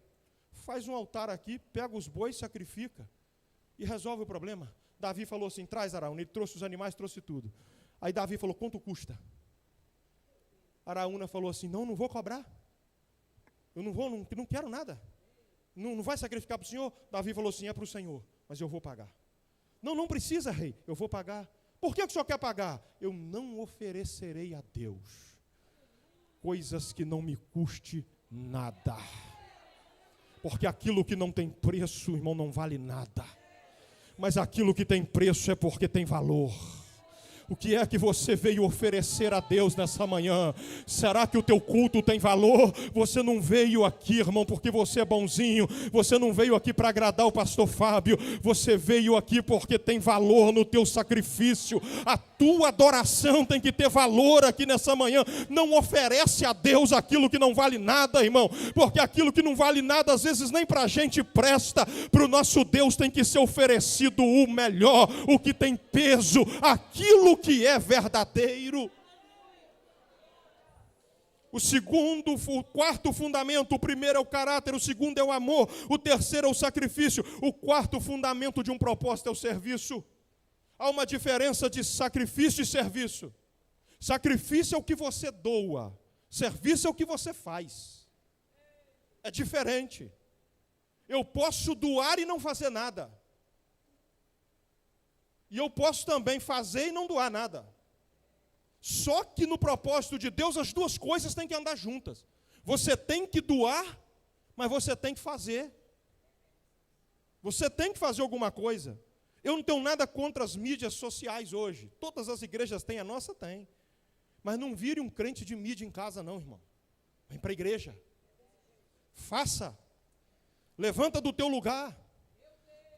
Faz um altar aqui, pega os bois, sacrifica e resolve o problema. Davi falou assim: traz, Araúna. Ele trouxe os animais, trouxe tudo. Aí Davi falou: quanto custa? Araúna falou assim: não vou cobrar. Eu não quero nada. Não vai sacrificar para o Senhor? Davi falou assim: é para o Senhor, mas eu vou pagar. Não precisa, rei, eu vou pagar. Por que o Senhor quer pagar? Eu não oferecerei a Deus coisas que não me custe nada. Porque aquilo que não tem preço, irmão, não vale nada. Mas aquilo que tem preço é porque tem valor. O que é que você veio oferecer a Deus nessa manhã? Será que o teu culto tem valor? Você não veio aqui, irmão, porque você é bonzinho. Você não veio aqui para agradar o pastor Fábio. Você veio aqui porque tem valor no teu sacrifício. A tua adoração tem que ter valor aqui nessa manhã. Não oferece a Deus aquilo que não vale nada, irmão, porque aquilo que não vale nada, às vezes nem para a gente presta. Para o nosso Deus tem que ser oferecido o melhor, o que tem peso, aquilo que é verdadeiro. O quarto fundamento: o primeiro é o caráter, o segundo é o amor, o terceiro é o sacrifício, o quarto fundamento de um propósito é o serviço. Há uma diferença de sacrifício e serviço. Sacrifício é o que você doa, serviço é o que você faz. É diferente. Eu posso doar e não fazer nada. E eu posso também fazer e não doar nada. Só que no propósito de Deus as duas coisas têm que andar juntas. Você tem que doar, mas você tem que fazer. Você tem que fazer alguma coisa. Eu não tenho nada contra as mídias sociais hoje. Todas as igrejas têm, a nossa tem. Mas não vire um crente de mídia em casa não, irmão. Vem para a igreja. Faça. Levanta do teu lugar.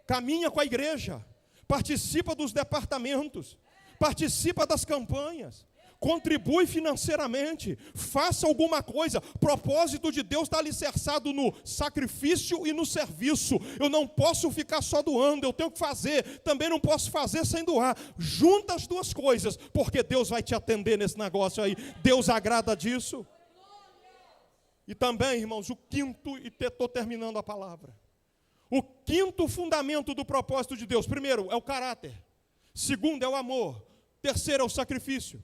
Caminha com a igreja. Participa dos departamentos. Participa das campanhas. Contribui financeiramente, faça alguma coisa. Propósito de Deus está alicerçado no sacrifício e no serviço. Eu não posso ficar só doando, eu tenho que fazer. Também não posso fazer sem doar. Junta as duas coisas, porque Deus vai te atender nesse negócio aí. Deus agrada disso. E também, irmãos, o quinto, e estou terminando a palavra. O quinto fundamento do propósito de Deus: primeiro é o caráter, segundo é o amor, terceiro é o sacrifício.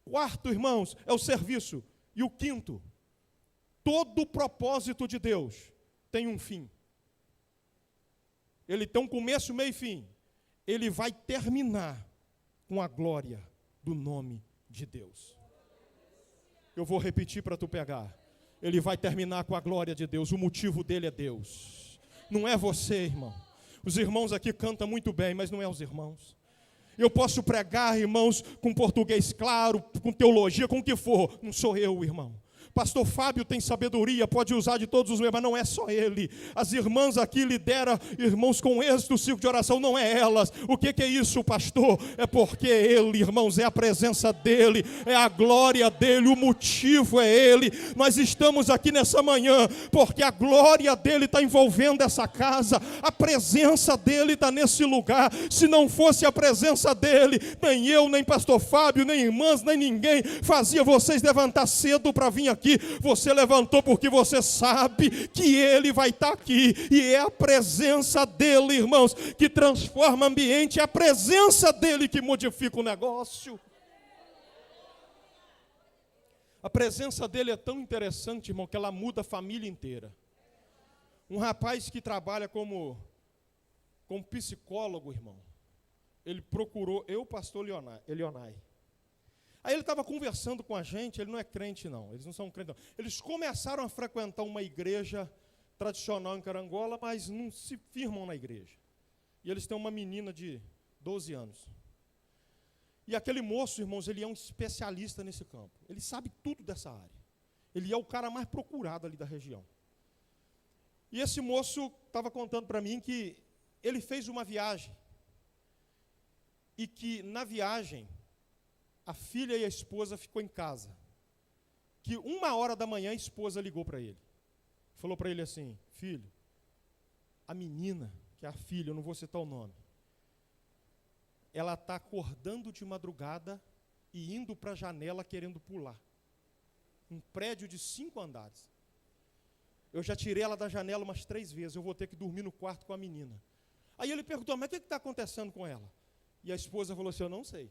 Quarto, irmãos, é o serviço. E o quinto: todo propósito de Deus tem um fim. Ele tem um começo, meio e fim. Ele vai terminar com a glória do nome de Deus. Eu vou repetir para tu pegar. Ele vai terminar com a glória de Deus. O motivo dele é Deus. Não é você, irmão. Os irmãos aqui cantam muito bem, mas não é os irmãos. Eu posso pregar, irmãos, com português claro, com teologia, com o que for. Não sou eu, irmão. Pastor Fábio tem sabedoria, pode usar de todos os meios, mas não é só ele. As irmãs aqui lideram, irmãos, com êxito o ciclo de oração, não é elas. O que é isso, pastor? É porque ele, irmãos, é a presença dele, é a glória dele, o motivo é ele. Nós estamos aqui nessa manhã porque a glória dele está envolvendo essa casa, a presença dele está nesse lugar. Se não fosse a presença dele, nem eu, nem pastor Fábio, nem irmãs, nem ninguém fazia vocês levantar cedo para vir aqui. Você levantou porque você sabe que ele vai estar aqui, e é a presença dele, irmãos, que transforma o ambiente, é a presença dele que modifica o negócio. A presença dele é tão interessante, irmão, que ela muda a família inteira. Um rapaz que trabalha como psicólogo, irmão, ele procurou pastor Leonai. Aí ele estava conversando com a gente, ele não é crente não, eles não são crentes não. Eles começaram a frequentar uma igreja tradicional em Carangola, mas não se firmam na igreja. E eles têm uma menina de 12 anos. E aquele moço, irmãos, ele é um especialista nesse campo. Ele sabe tudo dessa área. Ele é o cara mais procurado ali da região. E esse moço estava contando para mim que ele fez uma viagem. E que na viagem a filha e a esposa ficou em casa. Que 1h da manhã a esposa ligou para ele. Falou para ele assim: filho, a menina, que é a filha, eu não vou citar o nome, ela está acordando de madrugada e indo para a janela querendo pular. Um prédio de 5 andares. Eu já tirei ela da janela umas 3 vezes, eu vou ter que dormir no quarto com a menina. Aí ele perguntou: mas o que está acontecendo com ela? E a esposa falou assim: eu não sei.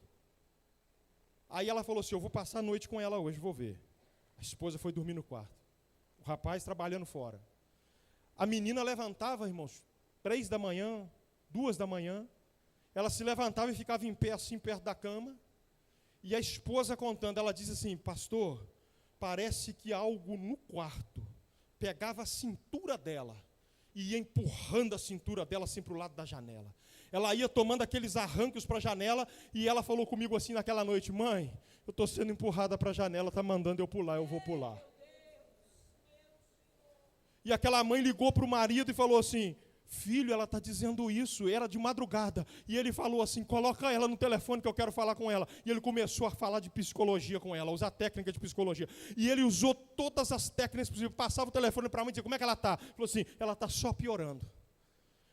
Aí ela falou assim: eu vou passar a noite com ela hoje, vou ver. A esposa foi dormir no quarto. O rapaz trabalhando fora. A menina levantava, irmãos, 3 da manhã, 2 da manhã. Ela se levantava e ficava em pé, assim, perto da cama. E a esposa contando, ela diz assim: pastor, parece que algo no quarto pegava a cintura dela e ia empurrando a cintura dela assim para o lado da janela. Ela ia tomando aqueles arranques para a janela, e ela falou comigo assim naquela noite: mãe, eu estou sendo empurrada para a janela, está mandando eu pular, eu vou pular. E aquela mãe ligou para o marido e falou assim: filho, ela está dizendo isso. Era de madrugada. E ele falou assim: coloca ela no telefone que eu quero falar com ela. E ele começou a falar de psicologia com ela, usar técnica de psicologia. E ele usou todas as técnicas possíveis. Passava o telefone para a mãe e dizia: como é que ela está? Falou assim: ela está só piorando.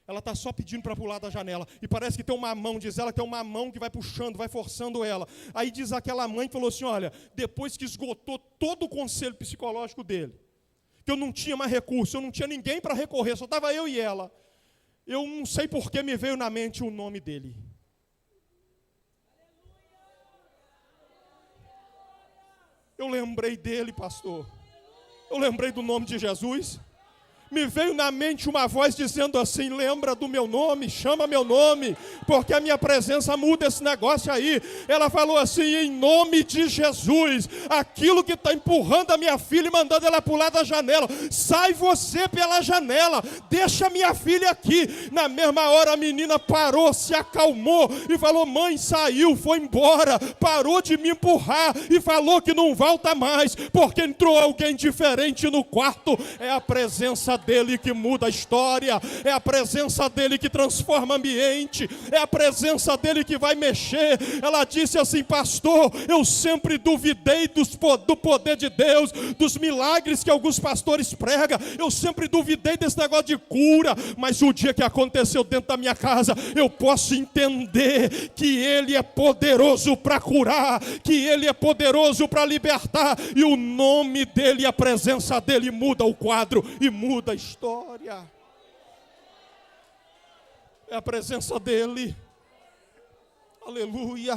Ela está só pedindo para pular da janela. E parece que tem uma mão, diz ela, que é uma mão que vai puxando, vai forçando ela. Aí diz aquela mãe que falou assim: olha, depois que esgotou todo o conselho psicológico dele, que eu não tinha mais recurso, eu não tinha ninguém para recorrer, só estava eu e ela. Eu não sei por que me veio na mente o nome dele. Eu lembrei dele, pastor. Eu lembrei do nome de Jesus. Me veio na mente uma voz dizendo assim: lembra do meu nome, chama meu nome, porque a minha presença muda esse negócio aí. Ela falou assim: em nome de Jesus, aquilo que está empurrando a minha filha e mandando ela pular da janela, sai você pela janela, deixa minha filha aqui. Na mesma hora a menina parou, se acalmou e falou: mãe, saiu, foi embora, parou de me empurrar e falou que não volta mais, porque entrou alguém diferente no quarto. É a presença dele que muda a história, é a presença dele que transforma o ambiente, é a presença dele que vai mexer. Ela disse assim: pastor, eu sempre duvidei do poder de Deus, dos milagres que alguns pastores pregam, eu sempre duvidei desse negócio de cura, mas o dia que aconteceu dentro da minha casa, eu posso entender que ele é poderoso para curar, que ele é poderoso para libertar, e o nome dele, a presença dele muda o quadro e muda a história. É a presença dele. Aleluia.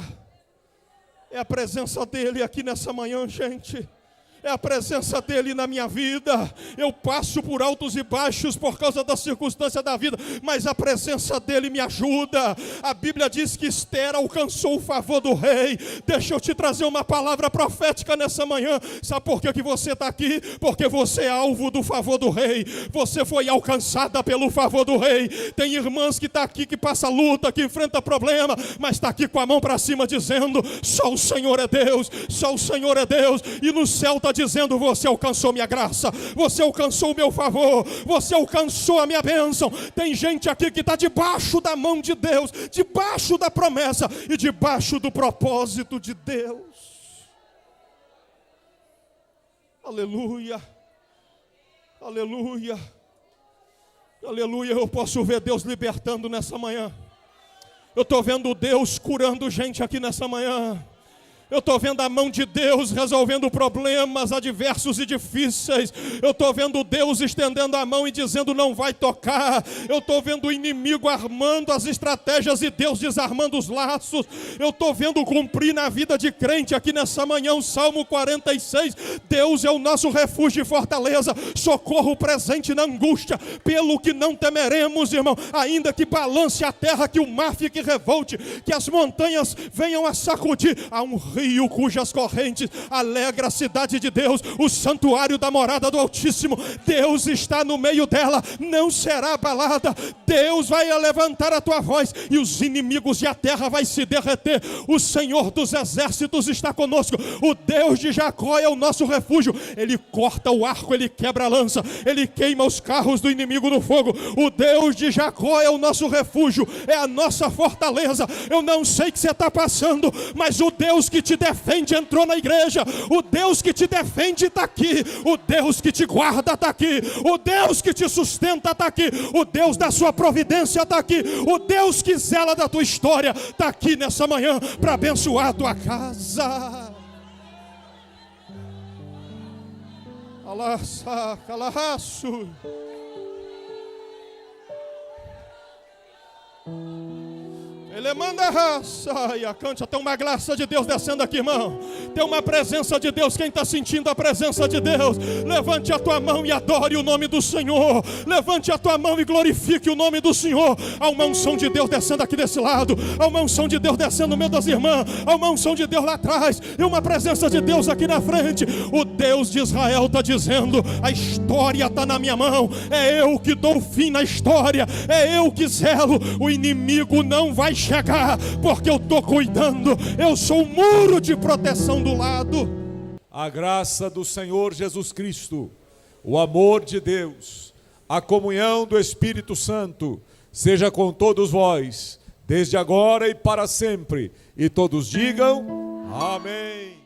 É a presença dele aqui nessa manhã, gente. É a presença dele na minha vida. Eu passo por altos e baixos por causa da circunstância da vida, mas a presença dele me ajuda. A Bíblia diz que Esther alcançou o favor do rei. Deixa eu te trazer uma palavra profética nessa manhã. Sabe por que você está aqui? Porque você é alvo do favor do rei. Você foi alcançada pelo favor do rei. Tem irmãs que estão aqui, que passa luta, que enfrenta problema, mas está aqui com a mão para cima dizendo: só o Senhor é Deus, só o Senhor é Deus. E no céu está dizendo: você alcançou minha graça, você alcançou o meu favor, você alcançou a minha bênção. Tem gente aqui que está debaixo da mão de Deus, debaixo da promessa e debaixo do propósito de Deus. Aleluia, aleluia, aleluia. Eu posso ver Deus libertando nessa manhã. Eu estou vendo Deus curando gente aqui nessa manhã. Eu estou vendo a mão de Deus resolvendo problemas adversos e difíceis. Eu estou vendo Deus estendendo a mão e dizendo: não vai tocar. Eu estou vendo o inimigo armando as estratégias e Deus desarmando os laços. Eu estou vendo cumprir na vida de crente aqui nessa manhã o Salmo 46. Deus é o nosso refúgio e fortaleza, socorro presente na angústia, pelo que não temeremos, irmão. Ainda que balance a terra, que o mar fique revolte, que as montanhas venham a sacudir, há um rio cujas correntes alegra a cidade de Deus, o santuário da morada do Altíssimo. Deus está no meio dela, não será abalada. Deus vai levantar a tua voz e os inimigos e a terra vai se derreter. O Senhor dos exércitos está conosco. O Deus de Jacó é o nosso refúgio. Ele corta o arco, ele quebra a lança, ele queima os carros do inimigo no fogo. O Deus de Jacó é o nosso refúgio, é a nossa fortaleza. Eu não sei o que você está passando, mas o Deus que te defende entrou na igreja. O Deus que te defende está aqui. O Deus que te guarda está aqui. O Deus que te sustenta está aqui. O Deus da sua providência está aqui. O Deus que zela da tua história está aqui nessa manhã para abençoar a tua casa. Alaça, calaço. Ele manda a raça e a cante. Tem uma graça de Deus descendo aqui, irmão. Tem uma presença de Deus. Quem está sentindo a presença de Deus, levante a tua mão e adore o nome do Senhor. Levante a tua mão e glorifique o nome do Senhor. Há uma unção de Deus descendo aqui desse lado, há uma unção de Deus descendo no meio das irmãs, há uma unção de Deus lá atrás e uma presença de Deus aqui na frente. O Deus de Israel está dizendo: a história está na minha mão, é eu que dou fim na história, é eu que zelo. O inimigo não vai chegar, porque eu estou cuidando, eu sou o muro de proteção do lado. A graça do Senhor Jesus Cristo, o amor de Deus, a comunhão do Espírito Santo, seja com todos vós, desde agora e para sempre. E todos digam amém.